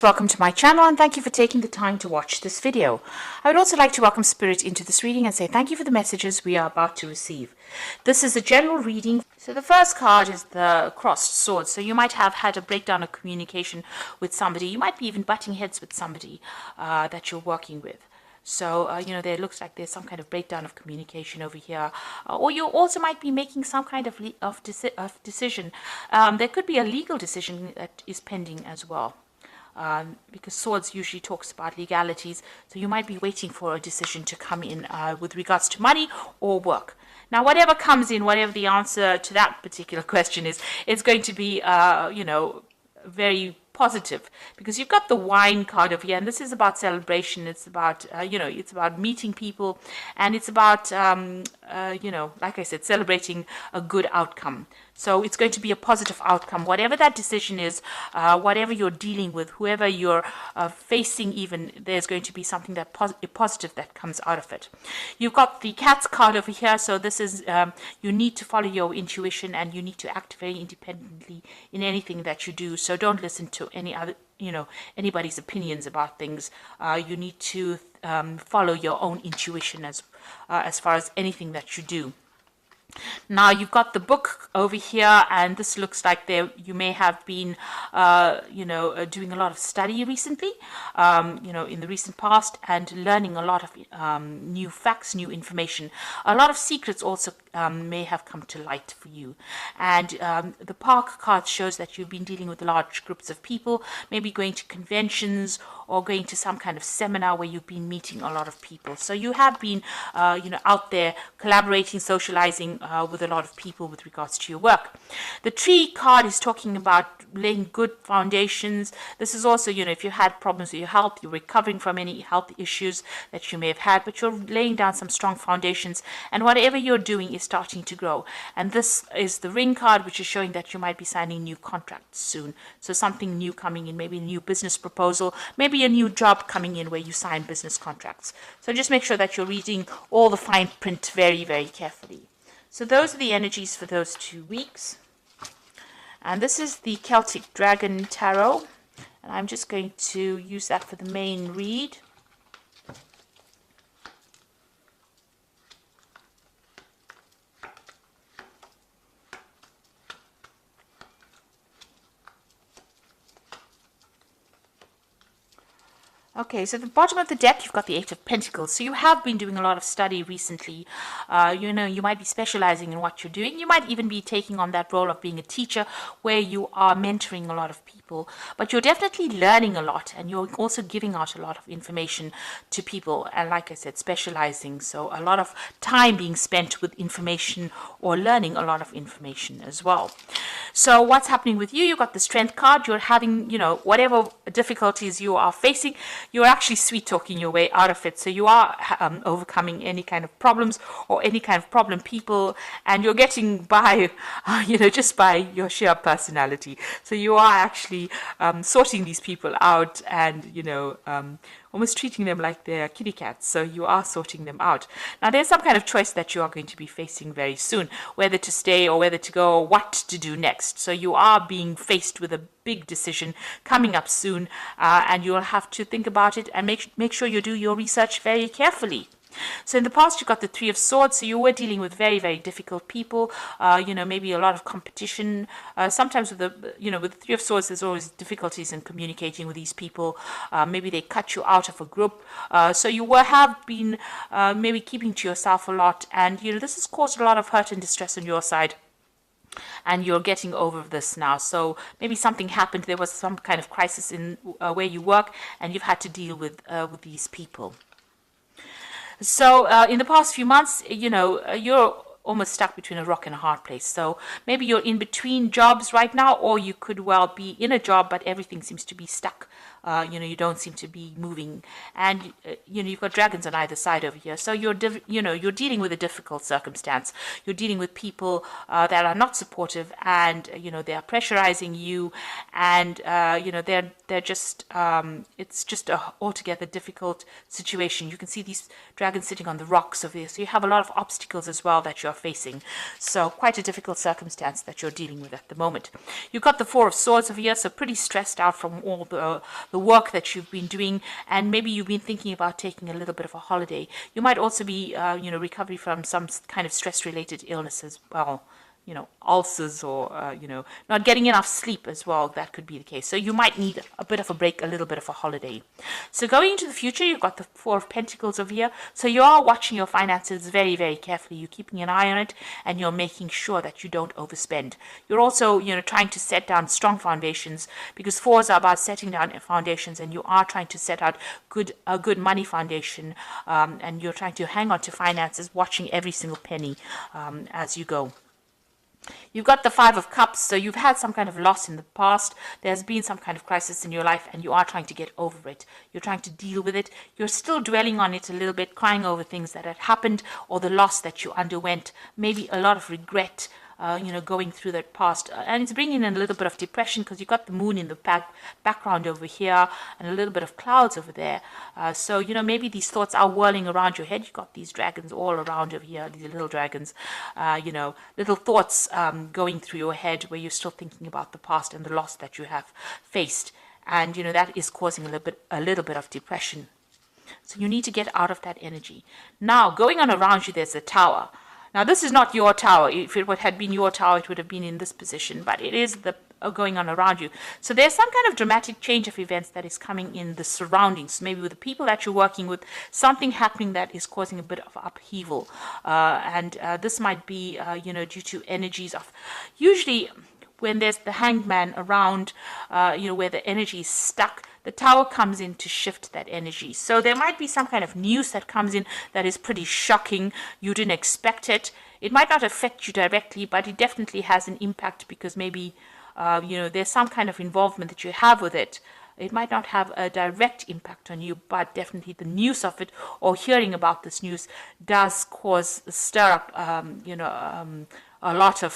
Welcome to my channel and thank you for taking the time to watch this video. I would also like to welcome Spirit into this reading and say thank you for the messages we are about to receive. This is a general reading. So the first card is the crossed swords. So you might have had a breakdown of communication with somebody. You might be even butting heads with somebody that you're working with. So, there looks like there's some kind of breakdown of communication over here. Or you also might be making some kind of decision. There could be a legal decision that is pending as well. Because swords usually talks about legalities, so you might be waiting for a decision to come in with regards to money or work. Now, whatever comes in, whatever the answer to that particular question is, it's going to be, very positive, because you've got the wine card over here, and this is about celebration. It's about it's about meeting people, and it's about like I said, celebrating a good outcome. So it's going to be a positive outcome, whatever that decision is, whatever you're dealing with, whoever you're facing, even there's going to be something that positive that comes out of it. You've got the cat's card over here, so this is you need to follow your intuition and you need to act very independently in anything that you do. So don't listen to any other anybody's opinions about things. You need to follow your own intuition as far as anything that you do. Now you've got the book over here, and this looks like you may have been doing a lot of study recently, in the recent past, and learning a lot of new facts, new information. A lot of secrets also may have come to light for you. And the park card shows that you've been dealing with large groups of people, maybe going to conventions or going to some kind of seminar where you've been meeting a lot of people. So you have been out there collaborating, socializing with a lot of people with regards to your work. The tree card is talking about laying good foundations. This is also, if you had problems with your health, you're recovering from any health issues that you may have had, but you're laying down some strong foundations, and whatever you're doing is starting to grow. And this is the ring card, which is showing that you might be signing new contracts soon. So something new coming in, maybe a new business proposal, maybe a new job coming in where you sign business contracts. So just make sure that you're reading all the fine print very, very carefully. So those are the energies for those 2 weeks. And this is the Celtic Dragon Tarot. And I'm just going to use that for the main read. Okay, so at the bottom of the deck, you've got the Eight of Pentacles. So you have been doing a lot of study recently. You might be specializing in what you're doing. You might even be taking on that role of being a teacher where you are mentoring a lot of people. But you're definitely learning a lot, and you're also giving out a lot of information to people. And like I said, specializing. So a lot of time being spent with information or learning a lot of information as well. So what's happening with you? You've got the Strength card. You're having, whatever difficulties you are facing, you're actually sweet talking your way out of it. So you are overcoming any kind of problems or any kind of problem people, and you're getting by, just by your sheer personality. So you are actually sorting these people out and, almost treating them like they're kitty cats. So you are sorting them out. Now there's some kind of choice that you are going to be facing very soon, whether to stay or whether to go, or what to do next. So you are being faced with a big decision coming up soon, and you'll have to think about it and make sure you do your research very carefully. So in the past, you got the Three of Swords. So you were dealing with very, very difficult people. Maybe a lot of competition. Sometimes with the Three of Swords, there's always difficulties in communicating with these people. Maybe they cut you out of a group. So you have been maybe keeping to yourself a lot, and this has caused a lot of hurt and distress on your side. And you're getting over this now. So maybe something happened. There was some kind of crisis in where you work, and you've had to deal with these people. So in the past few months, you're almost stuck between a rock and a hard place. So maybe you're in between jobs right now, or you could well be in a job, but everything seems to be stuck. You don't seem to be moving, and you've got dragons on either side over here. So you're dealing with a difficult circumstance. You're dealing with people that are not supportive, and they are pressurizing you, and they're just it's just a altogether difficult situation. You can see these dragons sitting on the rocks over here. So you have a lot of obstacles as well that you're facing. So quite a difficult circumstance that you're dealing with at the moment. You've got the Four of Swords over here, so pretty stressed out from all the work that you've been doing, and maybe you've been thinking about taking a little bit of a holiday. You might also be, recovery from some kind of stress-related illness as well. Ulcers or, not getting enough sleep as well. That could be the case. So you might need a bit of a break, a little bit of a holiday. So going into the future, you've got the Four of Pentacles over here. So you are watching your finances very, very carefully. You're keeping an eye on it, and you're making sure that you don't overspend. You're also, trying to set down strong foundations, because fours are about setting down foundations, and you are trying to set out a good money foundation, and you're trying to hang on to finances, watching every single penny as you go. You've got the Five of Cups, so you've had some kind of loss in the past. There's been some kind of crisis in your life, and you are trying to get over it. You're trying to deal with it. You're still dwelling on it a little bit, crying over things that had happened or the loss that you underwent. Maybe a lot of regret, going through that past. And it's bringing in a little bit of depression, because you've got the moon in the background over here and a little bit of clouds over there. So, maybe these thoughts are whirling around your head. You've got these dragons all around over here, these little dragons, little thoughts going through your head where you're still thinking about the past and the loss that you have faced. And, that is causing a little bit of depression. So you need to get out of that energy. Now, going on around you, there's the Tower. Now, this is not your tower. If it had been your tower, it would have been in this position, but it is the going on around you. So there's some kind of dramatic change of events that is coming in the surroundings. Maybe with the people that you're working with, something happening that is causing a bit of upheaval. And this might be, due to energies of, usually when there's the Hanged Man around, where the energy is stuck, the Tower comes in to shift that energy. So there might be some kind of news that comes in that is pretty shocking. You didn't expect it. It might not affect you directly, but it definitely has an impact, because maybe, there's some kind of involvement that you have with it. It might not have a direct impact on you, but definitely the news of it or hearing about this news does stir up, a lot of,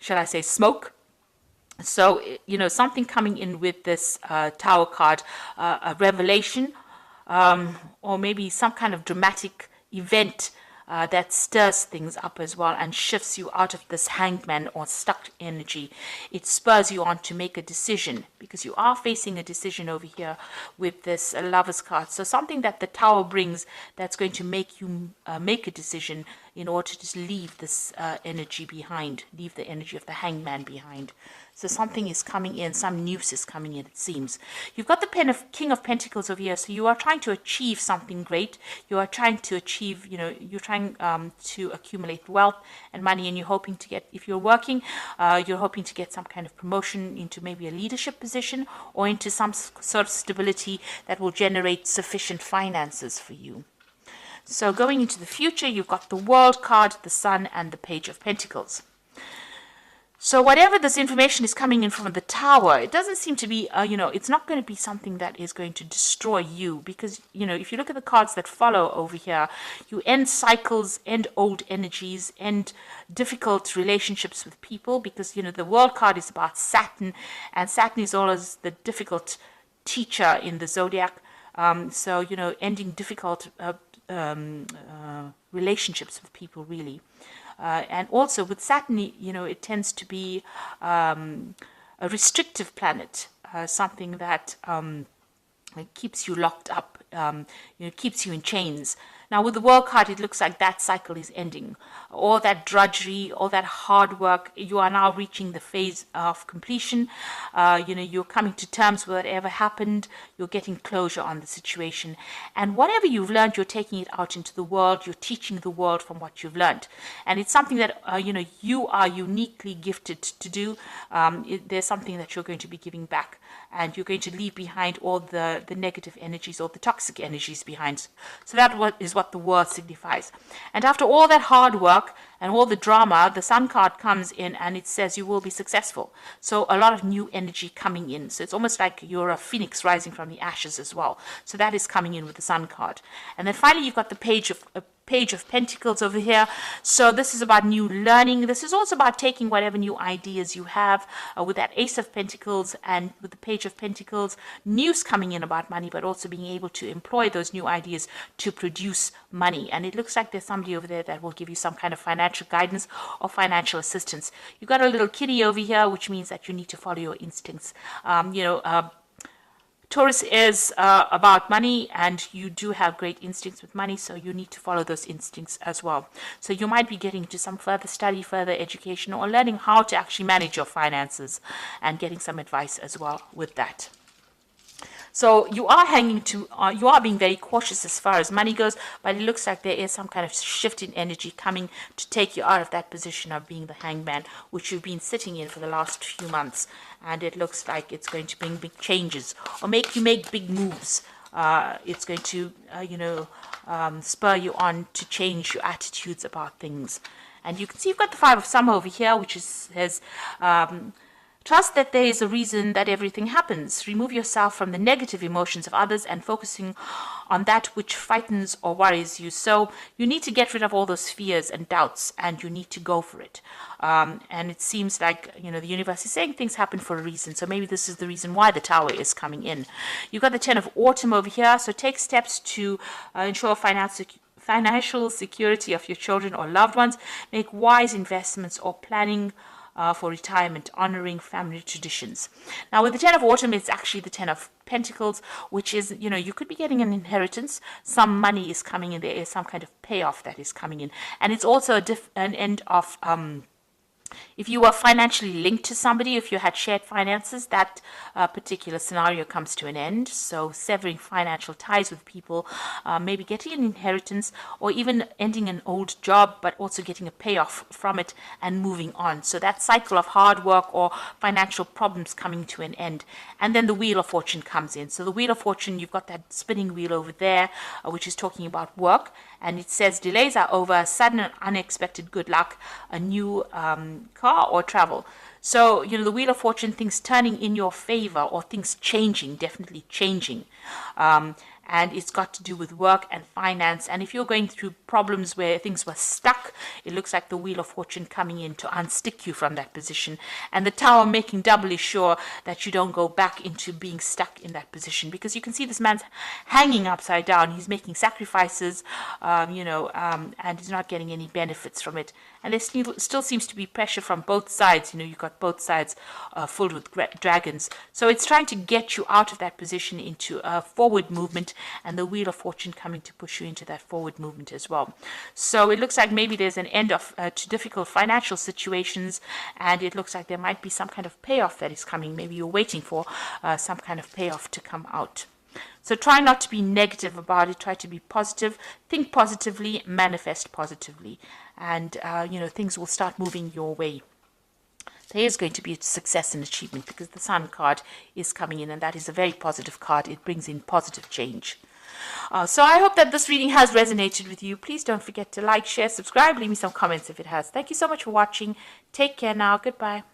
shall I say, smoke. So, something coming in with this Tower card, a revelation, or maybe some kind of dramatic event that stirs things up as well and shifts you out of this Hanged Man or stuck energy. It spurs you on to make a decision, because you are facing a decision over here with this Lover's card. So something that the Tower brings that's going to make you make a decision in order to just leave this energy behind, leave the energy of the Hanged Man behind. So something is coming in, some news is coming in, it seems. You've got the King of Pentacles over here, so you are trying to achieve something great. You are trying to achieve, you're trying to accumulate wealth and money, and you're hoping to get, if you're working, you're hoping to get some kind of promotion into maybe a leadership position or into some sort of stability that will generate sufficient finances for you. So going into the future, you've got the World card, the Sun, and the Page of Pentacles. So whatever this information is coming in from the Tower, it doesn't seem to be, it's not going to be something that is going to destroy you, because, if you look at the cards that follow over here, you end cycles, end old energies, end difficult relationships with people, because, the World card is about Saturn, and Saturn is always the difficult teacher in the zodiac. So, ending difficult relationships with people, really. And also with Saturn, it tends to be a restrictive planet, something that keeps you locked up, keeps you in chains. Now, with the World card, it looks like that cycle is ending. All that drudgery, all that hard work, you are now reaching the phase of completion. You're coming to terms with whatever happened. You're getting closure on the situation. And whatever you've learned, you're taking it out into the world. You're teaching the world from what you've learned. And it's something that, you are uniquely gifted to do. There's something that you're going to be giving back. And you're going to leave behind all the negative energies or the toxic energies behind. So that is what the word signifies. And after all that hard work and all the drama, the Sun card comes in and it says you will be successful. So a lot of new energy coming in. So it's almost like you're a phoenix rising from the ashes as well. So that is coming in with the Sun card. And then finally you've got the Page of Pentacles over here. So this is about new learning. This is also about taking whatever new ideas you have with that Ace of Pentacles and with the Page of Pentacles, news coming in about money, but also being able to employ those new ideas to produce money. And it looks like there's somebody over there that will give you some kind of financial guidance or financial assistance. You've got a little kitty over here, which means that you need to follow your instincts. Taurus is about money, and you do have great instincts with money, so you need to follow those instincts as well. So you might be getting into some further study, further education, or learning how to actually manage your finances and getting some advice as well with that. So you are you are being very cautious as far as money goes, but it looks like there is some kind of shift in energy coming to take you out of that position of being the hangman, which you've been sitting in for the last few months. And it looks like it's going to bring big changes or make you make big moves. It's going to, spur you on to change your attitudes about things. And you can see you've got the Five of Summer over here, which says, trust that there is a reason that everything happens. Remove yourself from the negative emotions of others and focusing on that which frightens or worries you. So you need to get rid of all those fears and doubts, and you need to go for it. And it seems like, the universe is saying things happen for a reason. So maybe this is the reason why the Tower is coming in. You've got the Ten of Autumn over here. So take steps to ensure financial security of your children or loved ones. Make wise investments or planning for retirement, honoring family traditions. Now with the Ten of Autumn, it's actually the Ten of Pentacles, which is, you could be getting an inheritance. Some money is coming in. There is some kind of payoff that is coming in. And it's also an end of if you were financially linked to somebody, if you had shared finances, that particular scenario comes to an end. So severing financial ties with people, maybe getting an inheritance, or even ending an old job, but also getting a payoff from it and moving on. So that cycle of hard work or financial problems coming to an end. And then the Wheel of Fortune comes in. So the Wheel of Fortune, you've got that spinning wheel over there, which is talking about work. And it says delays are over, sudden and unexpected good luck, a new car or travel. So, the Wheel of Fortune, things turning in your favor or things changing, definitely changing. And it's got to do with work and finance. And if you're going through problems where things were stuck, it looks like the Wheel of Fortune coming in to unstick you from that position. And the Tower making doubly sure that you don't go back into being stuck in that position. Because you can see this man's hanging upside down. He's making sacrifices, and he's not getting any benefits from it. And there still seems to be pressure from both sides. You've got both sides filled with dragons. So it's trying to get you out of that position into a forward movement, and the Wheel of Fortune coming to push you into that forward movement as well. So it looks like maybe there's an end to difficult financial situations, and it looks like there might be some kind of payoff that is coming. Maybe you're waiting for some kind of payoff to come out. So try not to be negative about it. Try to be positive. Think positively. Manifest positively. And, things will start moving your way. There is going to be a success and achievement because the Sun card is coming in, and that is a very positive card. It brings in positive change. So I hope that this reading has resonated with you. Please don't forget to like, share, subscribe. Leave me some comments if it has. Thank you so much for watching. Take care now. Goodbye.